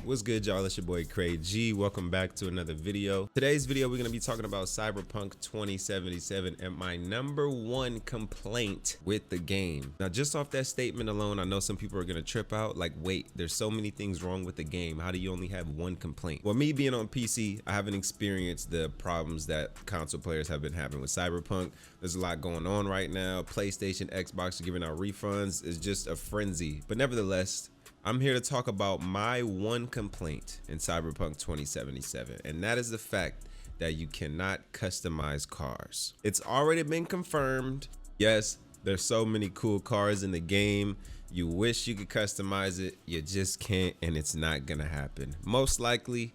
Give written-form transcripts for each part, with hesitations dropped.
What's good, y'all? It's your boy CrayG. Welcome back to another video. Today's video, we're going to be talking about Cyberpunk 2077 and my #1 complaint with the game. Now, just off that statement alone, I know some people are going to trip out like, wait, there's so many things wrong with the game. How do you only have one complaint? Well, me being on PC, I haven't experienced the problems that console players have been having with Cyberpunk. There's a lot going on right now. PlayStation, Xbox are giving out refunds. It's just a frenzy. But nevertheless, I'm here to talk about my one complaint in Cyberpunk 2077, and that is the fact that you cannot customize cars. It's already been confirmed. Yes, there's so many cool cars in the game. You wish you could customize it, you just can't, and it's not gonna happen. Most likely,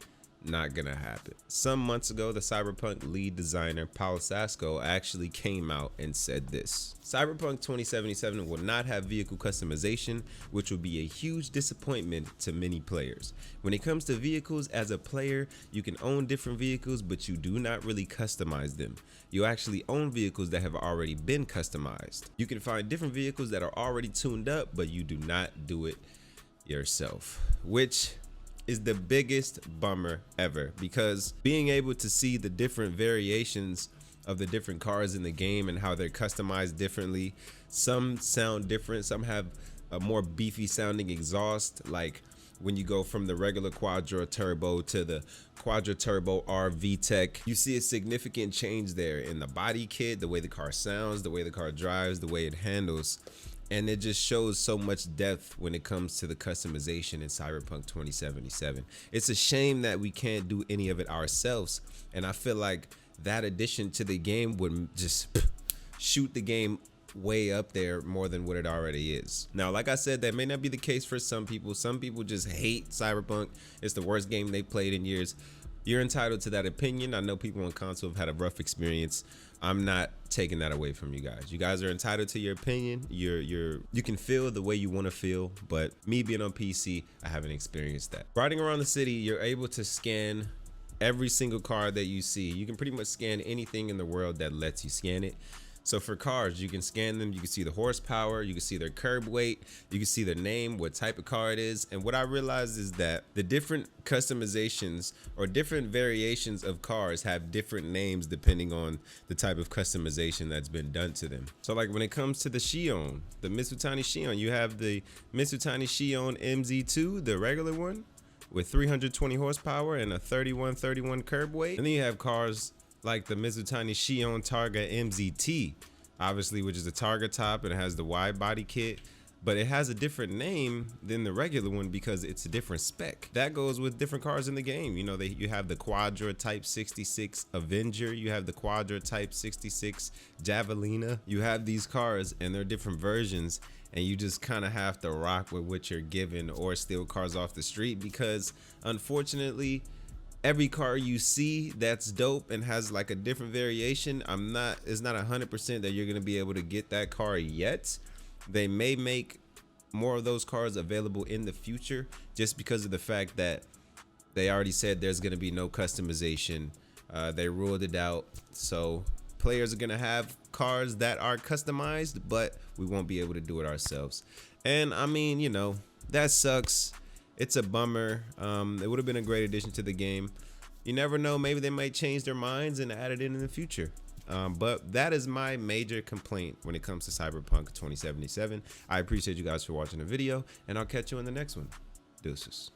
not gonna happen. Some months ago, the Cyberpunk lead designer, Paul Sasko, actually came out and said this: Cyberpunk 2077 will not have vehicle customization, which will be a huge disappointment to many players. When it comes to vehicles, as a player, you can own different vehicles, but you do not really customize them. You actually own vehicles that have already been customized. You can find different vehicles that are already tuned up, but you do not do it yourself, which is the biggest bummer ever, because being able to see the different variations of the different cars in the game and how they're customized differently, some sound different, some have a more beefy sounding exhaust, like when you go from the regular Quadra Turbo to the Quadra Turbo R VTEC, you see a significant change there in the body kit, the way the car sounds, the way the car drives, the way it handles. And it just shows so much depth when it comes to the customization in Cyberpunk 2077. It's a shame that we can't do any of it ourselves. And I feel like that addition to the game would just shoot the game way up there more than what it already is. Now, like I said, that may not be the case for some people. Some people just hate Cyberpunk. It's the worst game they played in years. You're entitled to that opinion. I know people on console have had a rough experience. I'm not taking that away from you guys. You guys are entitled to your opinion. You can feel the way you want to feel, but me being on PC, I haven't experienced that. Riding around the city, you're able to scan every single car that you see. You can pretty much scan anything in the world that lets you scan it. So for cars, you can scan them, you can see the horsepower, you can see their curb weight, you can see their name, what type of car it is. And what I realized is that the different customizations or different variations of cars have different names depending on the type of customization that's been done to them. So like when it comes to the Shion, the Mitsutani Shion, you have the Mitsutani Shion MZ2, the regular one with 320 horsepower and a 3131 curb weight. And then you have cars like the Mitsutani Shion Targa MZT, obviously, which is the Targa top and it has the wide body kit, but it has a different name than the regular one because it's a different spec. That goes with different cars in the game. You know, you have the Quadra Type 66 Avenger, you have the Quadra Type 66 Javelina. You have these cars and they're different versions, and you just kind of have to rock with what you're given or steal cars off the street, because unfortunately, every car you see that's dope and has like a different variation, it's not 100% that you're gonna be able to get that car yet. They may make more of those cars available in the future, just because of the fact that they already said there's gonna be no customization. They ruled it out, so players are gonna have cars that are customized, but we won't be able to do it ourselves. And I mean, you know, that sucks. It's a bummer. It would have been a great addition to the game. You never know, maybe they might change their minds and add it in the future. But that is my major complaint when it comes to Cyberpunk 2077. I appreciate you guys for watching the video, and I'll catch you in the next one. Deuces.